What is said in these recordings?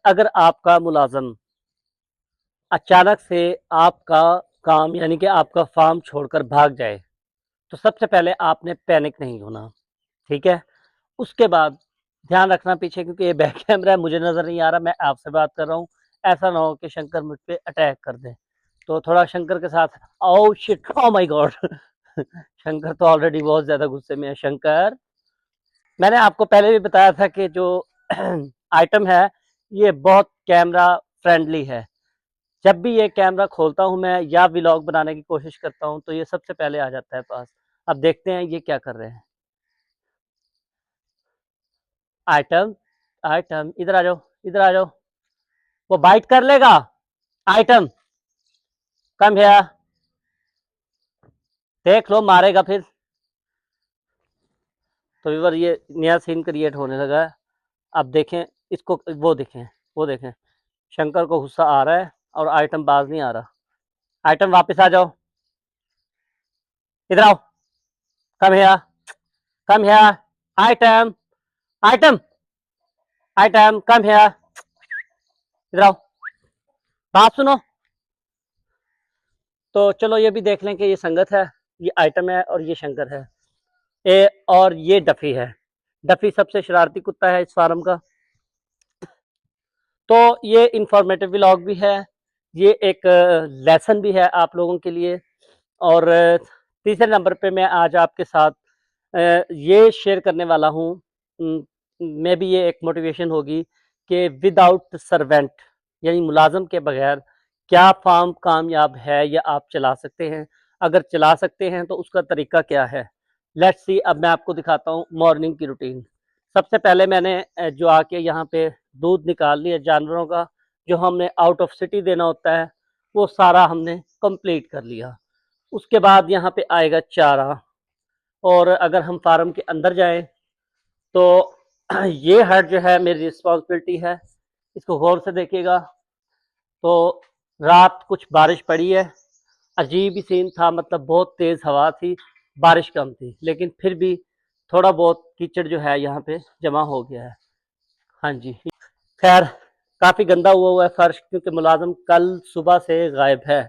अगर आपका मुलाज़िम अचानक से आपका काम यानी कि आपका फार्म छोड़कर भाग जाए, तो सबसे पहले आपने पैनिक नहीं होना, ठीक है? उसके बाद ध्यान रखना पीछे, क्योंकि ये बैक कैमरा है, मुझे नज़र नहीं आ रहा, मैं आपसे बात कर रहा हूँ। ऐसा ना हो कि शंकर मुझ पे अटैक कर दें। तो थोड़ा शंकर के साथ oh shit! Oh my God! Shankar तो ऑलरेडी बहुत ज़्यादा गुस्से में है। शंकर, मैंने आपको पहले भी बताया था कि जो आइटम है, ये बहुत कैमरा फ्रेंडली है। जब भी ये कैमरा खोलता हूँ मैं या व्लॉग बनाने की कोशिश करता हूँ, तो ये सबसे पहले आ जाता है पास। अब देखते हैं ये क्या कर रहे हैं। आइटम, आइटम इधर आ जाओ, इधर आ जाओ। वो बाइट कर लेगा। Item, come here. देख लो मारेगा फिर। तो व्यूअर ये नया सीन क्रिएट होने लगा है। अब देखें इसको, वो देखें, वो देखें। शंकर को गुस्सा आ रहा है और आइटम बाज नहीं आ रहा। आइटम वापस आ जाओ, इधर आओ, come here, come here. Item, item, item come here, इधर आओ, बात सुनो। तो चलो ये भी देख लें कि ये संगत है, ये आइटम है और ये शंकर है। और ये डफी है। डफी सबसे शरारती कुत्ता है इस फार्म का। तो ये इंफॉर्मेटिव व्लॉग भी है, ये एक लेसन भी है आप लोगों के लिए। और तीसरे नंबर पे मैं आज आपके साथ ये शेयर करने वाला हूँ, मे बी ये एक मोटिवेशन होगी कि विदाउट सर्वेंट यानी मुलाजम के बगैर क्या फार्म कामयाब है या आप चला सकते हैं। अगर चला सकते हैं तो उसका तरीका क्या है। Let's see. अब मैं आपको दिखाता हूँ मॉर्निंग की रूटीन। सबसे पहले मैंने जो आके यहाँ पे दूध निकाल लिया जानवरों का, जो हमने आउट ऑफ सिटी देना होता है, वो सारा हमने कंप्लीट कर लिया। उसके बाद यहाँ पे आएगा चारा। और अगर हम फार्म के अंदर जाएं तो ये हट जो है मेरी रिस्पॉन्सिबिलिटी है। इसको गौर से देखिएगा। तो रात कुछ बारिश पड़ी है, अजीब ही सीन था, मतलब बहुत तेज़ हवा थी, बारिश कम थी, लेकिन फिर भी थोड़ा बहुत कीचड़ जो है यहाँ पे जमा हो गया है। हाँ जी, खैर काफ़ी गंदा हुआ है फर्श, क्योंकि मुलाजिम कल सुबह से गायब है।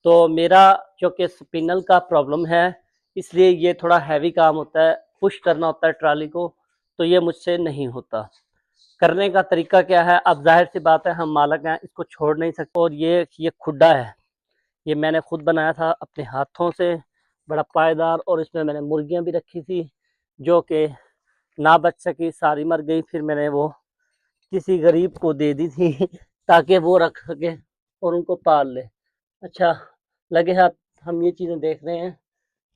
तो मेरा चूँकि स्पिनल का प्रॉब्लम है, इसलिए ये थोड़ा हैवी काम होता है, पुश करना होता है ट्राली को, तो ये मुझसे नहीं होता। करने का तरीका क्या है, अब ज़ाहिर सी बात है हम मालिक हैं, इसको छोड़ नहीं सकते। और ये खुड्डा है, ये मैंने खुद बनाया था अपने हाथों से, बड़ा पायदार। और इसमें मैंने मुर्गियाँ भी रखी थी जो कि ना बच सकी, सारी मर गई। फिर मैंने वो किसी गरीब को दे दी थी ताकि वो रख सके और उनको पाल ले। अच्छा, लगे हाथ हम ये चीज़ें देख रहे हैं।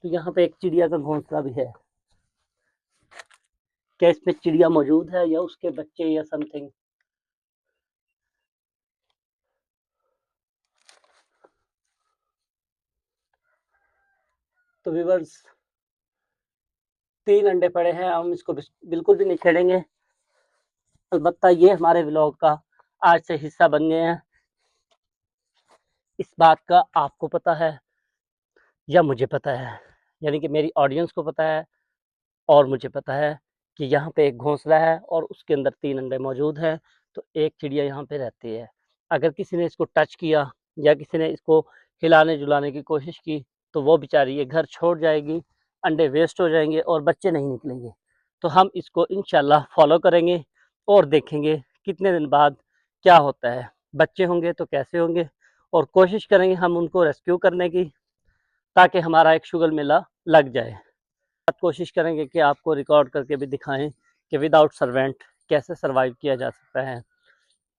तो यहाँ पे एक चिड़िया का घोंसला भी है। क्या इसमें चिड़िया मौजूद है या उसके बच्चे या समथिंग। तो व्यूअर्स, 3 अंडे पड़े हैं, हम इसको बिल्कुल भी नहीं छेड़ेंगे। अलबत्ता ये हमारे व्लॉग का आज से हिस्सा बन गए हैं। इस बात का आपको पता है या मुझे पता है, यानी कि मेरी ऑडियंस को पता है और मुझे पता है कि यहाँ पे एक घोंसला है और उसके अंदर 3 अंडे मौजूद हैं। तो एक चिड़िया यहाँ पे रहती है। अगर किसी ने इसको टच किया या किसी ने इसको हिलाने-जुलाने की कोशिश की, तो वो बेचारी ये घर छोड़ जाएगी, अंडे वेस्ट हो जाएँगे और बच्चे नहीं निकलेंगे। तो हम इसको इंशाल्लाह फ़ॉलो करेंगे और देखेंगे कितने दिन बाद क्या होता है। बच्चे होंगे तो कैसे होंगे, और कोशिश करेंगे हम उनको रेस्क्यू करने की, ताकि हमारा एक शुगर मेला लग जाए। कोशिश करेंगे कि आपको रिकॉर्ड करके भी दिखाएं कि विदाउट सर्वेंट कैसे सरवाइव किया जा सकता है।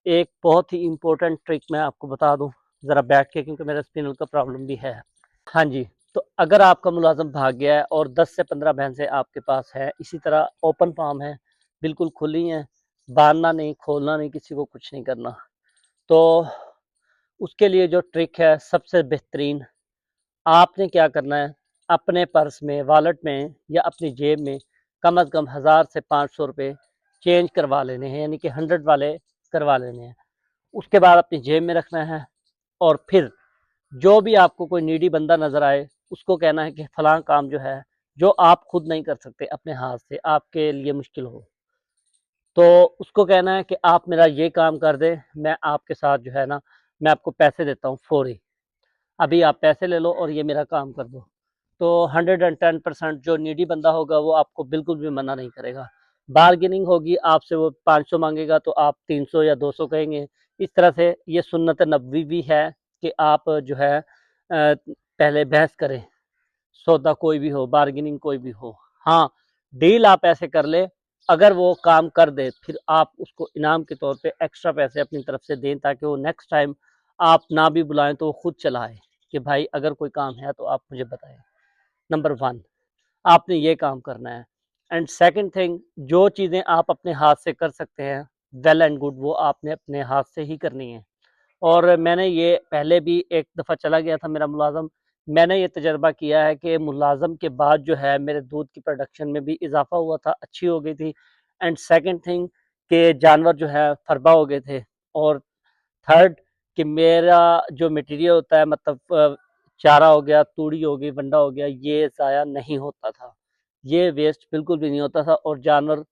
एक बहुत ही इम्पोर्टेंट ट्रिक मैं आपको बता दूं ज़रा बैठ के, क्योंकि मेरा स्पिनल का प्रॉब्लम भी है। हाँ जी, तो अगर आपका मुलाजिम भाग गया है और 10 से 15 भैंसें आपके पास है, इसी तरह ओपन फार्म है, बिल्कुल खुली हैं, बांधना नहीं, खोलना नहीं, किसी को कुछ नहीं करना, तो उसके लिए जो ट्रिक है सबसे बेहतरीन, आपने क्या करना है, अपने पर्स में, वॉलेट में या अपनी जेब में कम से कम 1000 से 500 रुपये चेंज करवा लेने हैं, यानी कि 100 वाले करवा लेने हैं। उसके बाद अपनी जेब में रखना है। और फिर जो भी आपको कोई नीडी बंदा नज़र आए, उसको कहना है कि फलां काम जो है, जो आप खुद नहीं कर सकते अपने हाथ से, आपके लिए मुश्किल हो, तो उसको कहना है कि आप मेरा ये काम कर दें, मैं आपके साथ जो है ना, मैं आपको पैसे देता हूँ फ़ौरी, अभी आप पैसे ले लो और ये मेरा काम कर दो। तो 110% जो नीडी बंदा होगा वो आपको बिल्कुल भी मना नहीं करेगा। बार्गेनिंग होगी, आपसे वो 500 माँगेगा तो आप 300 या 200 कहेंगे। इस तरह से ये सुन्नत नबवी भी है कि आप जो है पहले बहस करें, सौदा कोई भी हो, बार्गेनिंग कोई भी हो। हाँ, डील आप ऐसे कर लें, अगर वो काम कर दे, फिर आप उसको इनाम के तौर पे एक्स्ट्रा पैसे अपनी तरफ से दें, ताकि वो नेक्स्ट टाइम आप ना भी बुलाएँ तो वो खुद चला आए कि भाई अगर कोई काम है तो आप मुझे बताएँ। नंबर 1 आपने ये काम करना है। एंड सेकंड थिंग, जो चीज़ें आप अपने हाथ से कर सकते हैं, वेल एंड गुड, वो आपने अपने हाथ से ही करनी है। और मैंने ये पहले भी एक दफ़ा चला गया था मेरा मुलाज़म, मैंने ये तजर्बा किया है कि मुलाज़म के बाद जो है मेरे दूध की प्रोडक्शन में भी इज़ाफ़ा हुआ था, अच्छी हो गई थी। एंड सेकंड थिंग कि जानवर जो है फ़रबा हो गए थे। और थर्ड कि मेरा जो मटीरियल होता है, मतलब चारा हो गया, तूड़ी हो गई, वंडा हो गया, ये ज़ाया नहीं होता था। ये वेस्ट बिल्कुल भी नहीं होता था और जानवर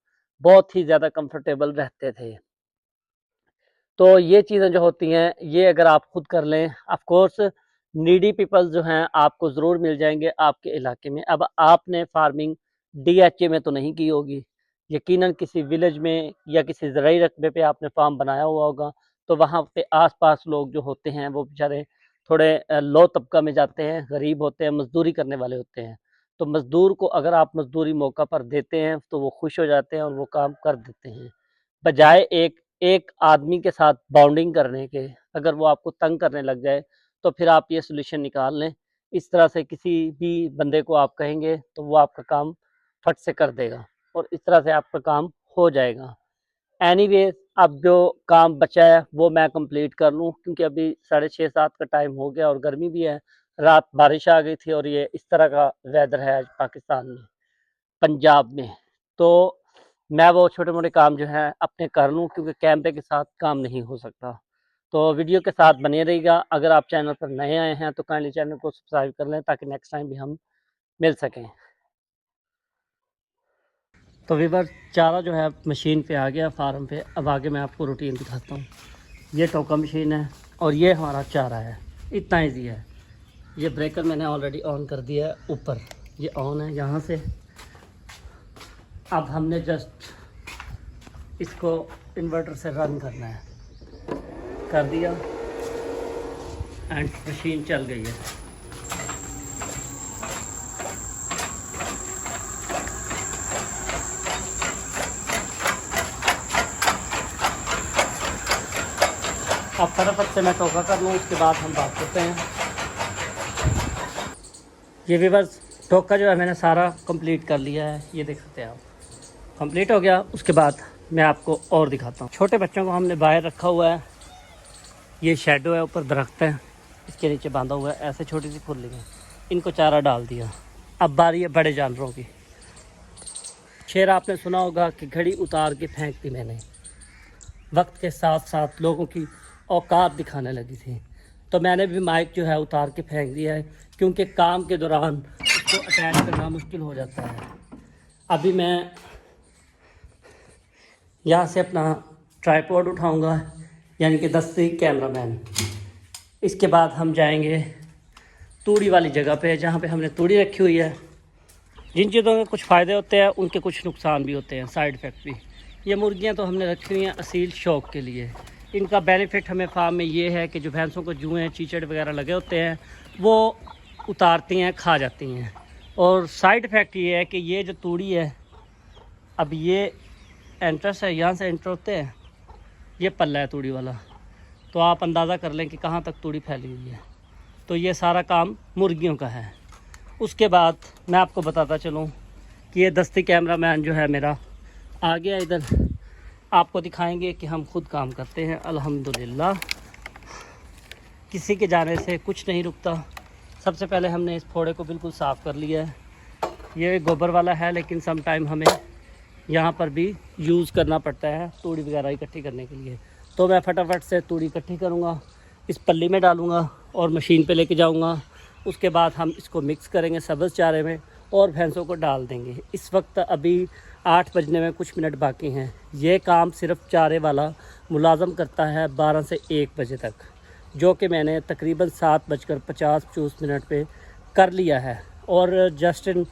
बहुत ही ज़्यादा कंफर्टेबल रहते थे। तो ये चीज़ें जो होती हैं, ये अगर आप खुद कर लें, ऑफ कोर्स नीडी पीपल जो हैं आपको ज़रूर मिल जाएँगे आपके इलाके में। अब आपने फार्मिंग डीएचए में तो नहीं की होगी, यकीनन किसी विलेज में या किसी ज़राई रकबे पे आपने फार्म बनाया हुआ होगा, तो वहाँ पे आस-पास लोग जो होते हैं वो बेचारे थोड़े लो तबका में जाते हैं, गरीब होते हैं, मज़दूरी करने वाले होते हैं। तो मज़दूर को अगर आप मज़दूरी मौका पर देते हैं, तो वो खुश हो जाते हैं और वो काम कर देते हैं। बजाय एक एक आदमी के साथ बॉन्डिंग करने के, अगर वो आपको तंग करने लग जाए, तो फिर आप ये सॉल्यूशन निकाल लें। इस तरह से किसी भी बंदे को आप कहेंगे, तो वो आपका काम फट से कर देगा और इस तरह से आपका काम हो जाएगा। एनीवेज़ अब जो काम बचा है, वो मैं कंप्लीट कर लूँ, क्योंकि अभी साढ़े 6-7 का टाइम हो गया और गर्मी भी है। रात बारिश आ गई थी और ये इस तरह का वेदर है आज पाकिस्तान में। पंजाब में। तो मैं वो छोटे-मोटे काम जो हैं अपने कर लूँ, क्योंकि कैमरे के साथ काम नहीं हो सकता। तो वीडियो के साथ बने रहिएगा। अगर आप चैनल पर नए आए हैं तो काइंडली चैनल को सब्सक्राइब कर लें, ताकि नेक्स्ट टाइम भी हम मिल सकें। तो व्यूअर्स, चारा जो है मशीन पे आ गया फार्म पे। अब आगे मैं आपको रूटीन दिखाता हूँ। ये टोका मशीन है और ये हमारा चारा है। इतना ईज़ी है। ये ब्रेकर मैंने ऑलरेडी ऑन कर दिया है ऊपर। ये ऑन है यहाँ से। अब हमने जस्ट इसको इन्वर्टर से रन करना है। कर दिया एंड मशीन चल गई है। अब फटाफट से मैं टोका कर लूँ, उसके बाद हम बात करते हैं। ये भी बस टोका जो है मैंने सारा कंप्लीट कर लिया है, ये देख सकते हैं आप। कंप्लीट हो गया। उसके बाद मैं आपको और दिखाता हूँ। छोटे बच्चों को हमने बाहर रखा हुआ है। ये शेडो है, ऊपर दरख्त है, इसके नीचे बांधा हुआ है। ऐसे छोटी सी खुली है, इनको चारा डाल दिया। अब बारी है बड़े जानवरों की। शेर आपने सुना होगा कि घड़ी उतार के फेंक दी मैंने। वक्त के साथ साथ लोगों की औकात दिखाने लगी थी, तो मैंने भी माइक जो है उतार के फेंक दिया है, क्योंकि काम के दौरान उसको अटैच करना मुश्किल हो जाता है। अभी मैं यहाँ से अपना ट्राइपॉड उठाऊँगा, यानी कि दस्ती कैमरामैन। इसके बाद हम जाएंगे तूड़ी वाली जगह पे, जहाँ पे हमने तूड़ी रखी हुई है। जिन चीज़ों के कुछ फ़ायदे होते हैं, उनके कुछ नुकसान भी होते हैं, साइड इफ़ेक्ट भी। ये मुर्गियाँ तो हमने रखी हुई हैं असील शौक़ के लिए। इनका बेनिफिट हमें फार्म में ये है कि जो भैंसों को जुएँ चीचड़ वगैरह लगे होते हैं, वो उतारती हैं, खा जाती हैं। और साइड इफ़ेक्ट ये है कि ये जो तूड़ी है, अब ये एंट्रेंस है, यहाँ से एंटर होते हैं, ये पल्ला है तूड़ी वाला। तो आप अंदाज़ा कर लें कि कहाँ तक तूड़ी फैली हुई है। तो ये सारा काम मुर्गियों का है। उसके बाद मैं आपको बताता चलूँ कि ये दस्ती कैमरामैन जो है मेरा आ गया इधर। आपको दिखाएंगे कि हम खुद काम करते हैं अल्हम्दुलिल्लाह। किसी के जाने से कुछ नहीं रुकता। सबसे पहले हमने इस फोड़े को बिल्कुल साफ़ कर लिया है। ये गोबर वाला है, लेकिन सम टाइम हमें यहाँ पर भी यूज़ करना पड़ता है तूड़ी वगैरह इकट्ठी करने के लिए। तो मैं फटाफट से तूड़ी इकट्ठी करूँगा, इस पल्ली में डालूँगा और मशीन पे लेके जाऊँगा। उसके बाद हम इसको मिक्स करेंगे सब्ज़ चारे में और भैंसों को डाल देंगे। इस वक्त अभी 8 बजने में कुछ मिनट बाकी हैं। ये काम सिर्फ चारे वाला मुलाज़म करता है 12 से 1 बजे तक, जो कि मैंने तकरीबन 7:50 पे कर लिया है और जस्ट इन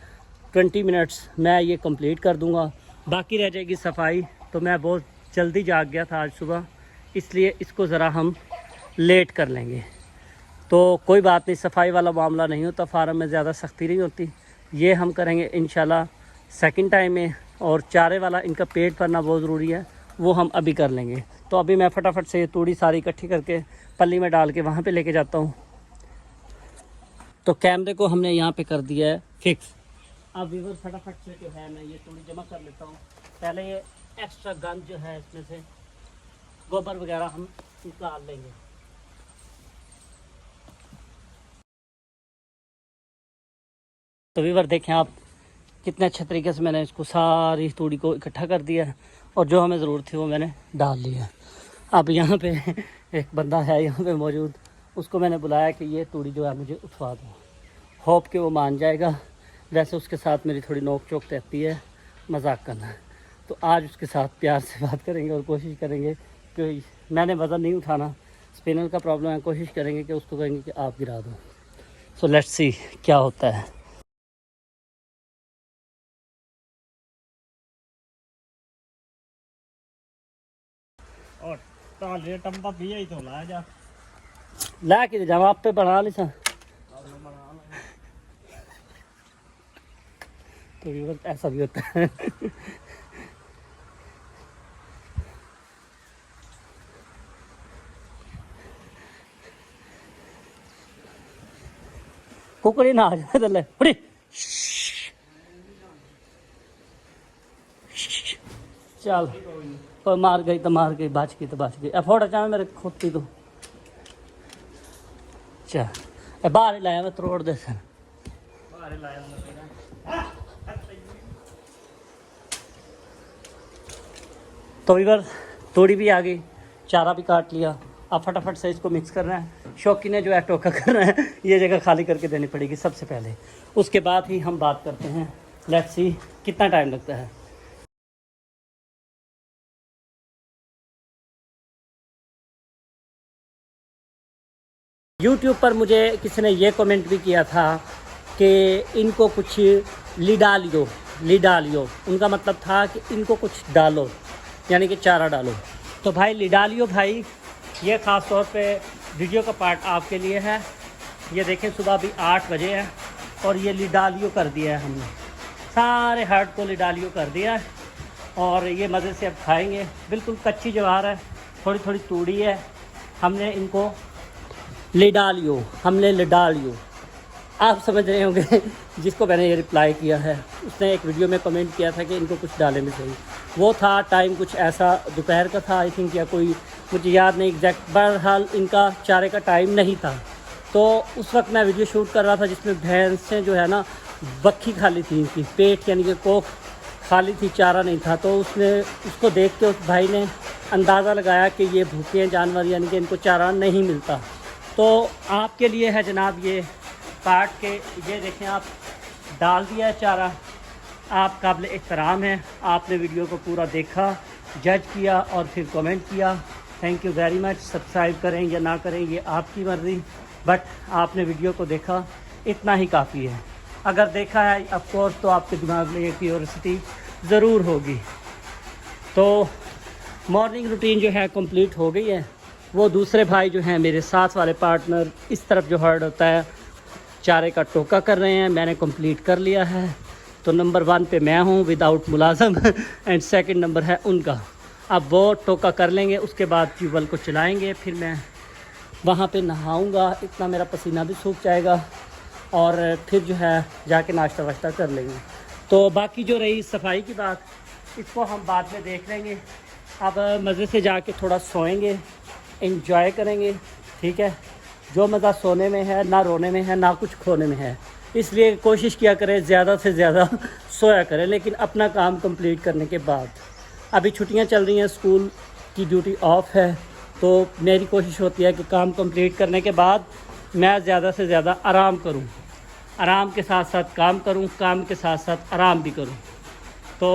20 मिनट्स मैं ये कंप्लीट कर दूंगा। बाकी रह जाएगी सफाई। तो मैं बहुत जल्दी जाग गया था आज सुबह, इसलिए इसको ज़रा हम लेट कर लेंगे। तो कोई बात नहीं, सफाई वाला मामला नहीं होता, फार्म में ज़्यादा सख्ती नहीं होती। ये हम करेंगे इंशाल्लाह सेकंड टाइम में। और चारे वाला इनका पेट भरना बहुत ज़रूरी है, वो हम अभी कर लेंगे। तो अभी मैं फटाफट से ये तूड़ी सारी इकट्ठी करके पल्ली में डाल के वहाँ पे लेके जाता हूँ। तो कैमरे को हमने यहाँ पे कर दिया है फिक्स। अब व्यूअर फटाफट से जो है मैं ये तूड़ी जमा कर लेता हूँ। पहले ये एक्स्ट्रा गंद जो है इसमें से गोबर वगैरह हम निकाल लेंगे। तो व्यूअर देखें आप कितने अच्छे तरीके से मैंने इसको सारी तूड़ी को इकट्ठा कर दिया है और जो हमें ज़रूरत थी वो मैंने डाल लिया है। अब यहाँ पे एक बंदा है यहाँ पे मौजूद, उसको मैंने बुलाया कि ये तूड़ी जो है मुझे उठवा दो। होप कि वो मान जाएगा। वैसे उसके साथ मेरी थोड़ी नोक चोक रहती है, मजाक करना है। तो आज उसके साथ प्यार से बात करेंगे और कोशिश करेंगे कि मैंने वज़न नहीं उठाना, स्पिनर का प्रॉब्लम है। कोशिश करेंगे कि उसको कहेंगे कि आप गिरा दो। सो लेट्स सी क्या होता है। और ताले टंबा भी ही तो ला जा ला के जावा आप पे बना ली सा। तो ये ऐसा भी होता है। कुकड़ी ना आ जाए तो ले उड़ी। चल कोई मार गई तो मार गई, बच गई तो बच गई। अफोर्ड चाहे मेरे खोती तो चल बाहर ही लाया मैं तोड़ दे सर। तो इधर तोड़ी भी आ गई, चारा भी काट लिया। अब फटाफट से इसको मिक्स करना है। शौकी ने जो है टोका करना है, ये जगह खाली करके देनी पड़ेगी सबसे पहले, उसके बाद ही हम बात करते हैं। लेट्स सी कितना टाइम लगता है। YouTube पर मुझे किसी ने ये कमेंट भी किया था कि इनको कुछ लिडालियो उनका मतलब था कि इनको कुछ डालो, यानी कि चारा डालो। तो भाई लिडालियो भाई, ये ख़ास तौर पे वीडियो का पार्ट आपके लिए है। ये देखें सुबह अभी 8 बजे है और ये लिडालियो कर दिया है हमने, सारे हर्ट को लिडालियो कर दिया है। और ये मज़े से अब खाएंगे। बिल्कुल कच्ची ज्वार है, थोड़ी थोड़ी तूड़ी है, हमने इनको हमने लिडालियो आप समझ रहे होंगे। जिसको मैंने ये रिप्लाई किया है उसने एक वीडियो में कमेंट किया था कि इनको कुछ डालने में चाहिए। वो था टाइम कुछ ऐसा दोपहर का था आई थिंक, या कोई मुझे याद नहीं एग्जैक्ट। बहरहाल इनका चारे का टाइम नहीं था। तो उस वक्त मैं वीडियो शूट कर रहा था जिसमें भैंसें जो है ना बक्खी खाली थी, इनकी पेट यानी कि कोख खाली थी, चारा नहीं था। तो उसको देख के उस भाई ने अंदाज़ा लगाया कि ये भूखे हैं जानवर, यानी कि इनको चारा नहीं मिलता। तो आपके लिए है जनाब ये काट के, ये देखें आप डाल दिया है चारा। आप काबिल एहतराम हैं, आपने वीडियो को पूरा देखा, जज किया और फिर कमेंट किया। Thank you very much. Subscribe करें या ना करें ये आपकी मर्ज़ी, बट आपने वीडियो को देखा, इतना ही काफ़ी है। अगर देखा है ऑफ कोर्स तो आपके दिमाग में एक क्यूरियोसिटी ज़रूर होगी। तो मॉर्निंग रूटीन जो है कंप्लीट हो गई है। वो दूसरे भाई जो हैं मेरे साथ वाले पार्टनर, इस तरफ जो हर्ड होता है चारे का टोका कर रहे हैं। मैंने कंप्लीट कर लिया है। तो नंबर 1 पे मैं हूँ विदाउट मुलाजम एंड सेकंड नंबर है उनका। अब वो टोका कर लेंगे, उसके बाद ट्यूबवेल को चलाएंगे, फिर मैं वहाँ पे नहाऊँगा, इतना मेरा पसीना भी सूख जाएगा और फिर जो है जाके नाश्ता वाश्ता कर लेंगे। तो बाकी जो रही सफाई की बात, इसको हम बाद में देख लेंगे। अब मज़े से जाके थोड़ा सोएंगे, एंजॉय करेंगे, ठीक है। जो मज़ा सोने में है, ना रोने में है, ना कुछ खोने में है। इसलिए कोशिश किया करें ज़्यादा से ज़्यादा सोया करें, लेकिन अपना काम कंप्लीट करने के बाद। अभी छुट्टियां चल रही हैं, स्कूल की ड्यूटी ऑफ है, तो मेरी कोशिश होती है कि काम कंप्लीट करने के बाद मैं ज़्यादा से ज़्यादा आराम करूं, आराम के साथ साथ काम करूं, काम के साथ साथ आराम भी करूं। तो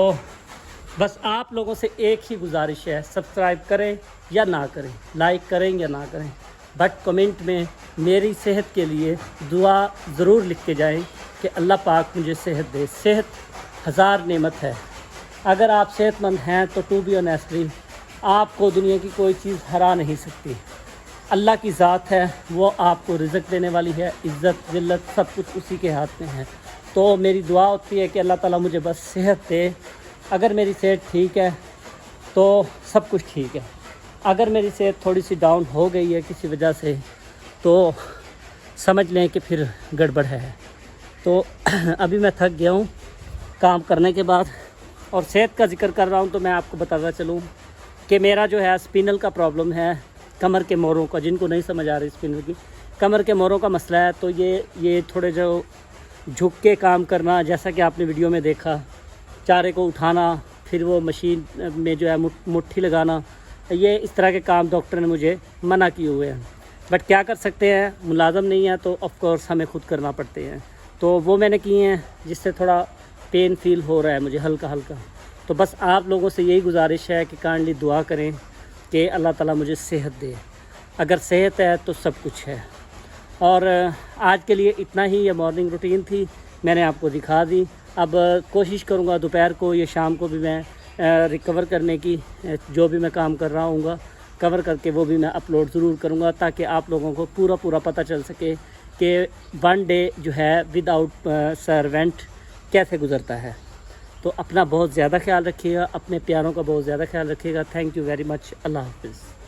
बस आप लोगों से एक ही गुजारिश है, सब्सक्राइब करें या ना करें, लाइक करें या ना करें, बट कमेंट में मेरी सेहत के लिए दुआ ज़रूर लिख के जाएं कि अल्लाह पाक मुझे सेहत दे। सेहत हज़ार नेमत है। अगर आप सेहतमंद हैं तो टू बी ऑनेस्टली आपको दुनिया की कोई चीज़ हरा नहीं सकती। अल्लाह की ज़ात है, वो आपको रिज़्क़ देने वाली है। इज़्ज़त ज़िल्लत सब कुछ उसी के हाथ में है। तो मेरी दुआ होती है कि अल्लाह ताला मुझे बस सेहत दे। अगर मेरी सेहत ठीक है तो सब कुछ ठीक है। अगर मेरी सेहत थोड़ी सी डाउन हो गई है किसी वजह से तो समझ लें कि फिर गड़बड़ है। तो अभी मैं थक गया हूँ काम करने के बाद। और सेहत का जिक्र कर रहा हूँ तो मैं आपको बताता चलूँ कि मेरा जो है स्पिनल का प्रॉब्लम है, कमर के मोरों का। जिनको नहीं समझ आ रही स्पिनल की, कमर के मोरों का मसला है। तो ये थोड़े जो झुक के काम करना, जैसा कि आपने वीडियो में देखा, चारे को उठाना, फिर वो मशीन में जो है मुट्ठी लगाना, ये इस तरह के काम डॉक्टर ने मुझे मना किए हुए हैं। बट क्या कर सकते हैं, मुलाजम नहीं है तो ऑफ कोर्स हमें खुद करना पड़ते हैं। तो वो मैंने किए हैं जिससे थोड़ा पेन फील हो रहा है मुझे हल्का हल्का। तो बस आप लोगों से यही गुजारिश है कि काइंडली दुआ करें कि अल्लाह ताला मुझे सेहत दे। अगर सेहत है तो सब कुछ है। और आज के लिए इतना ही। ये मॉर्निंग रूटीन थी, मैंने आपको दिखा दी। अब कोशिश करूँगा दोपहर को या शाम को भी मैं रिकवर करने की, जो भी मैं काम कर रहा हूँगा कवर करके वो भी मैं अपलोड ज़रूर करूँगा, ताकि आप लोगों को पूरा पता चल सके कि वन डे जो है विदाउट सर्वेंट कैसे गुज़रता है। तो अपना बहुत ज़्यादा ख्याल रखिएगा, अपने प्यारों का बहुत ज़्यादा ख्याल रखिएगा। Thank you very much. अल्लाह हाफ़िज़।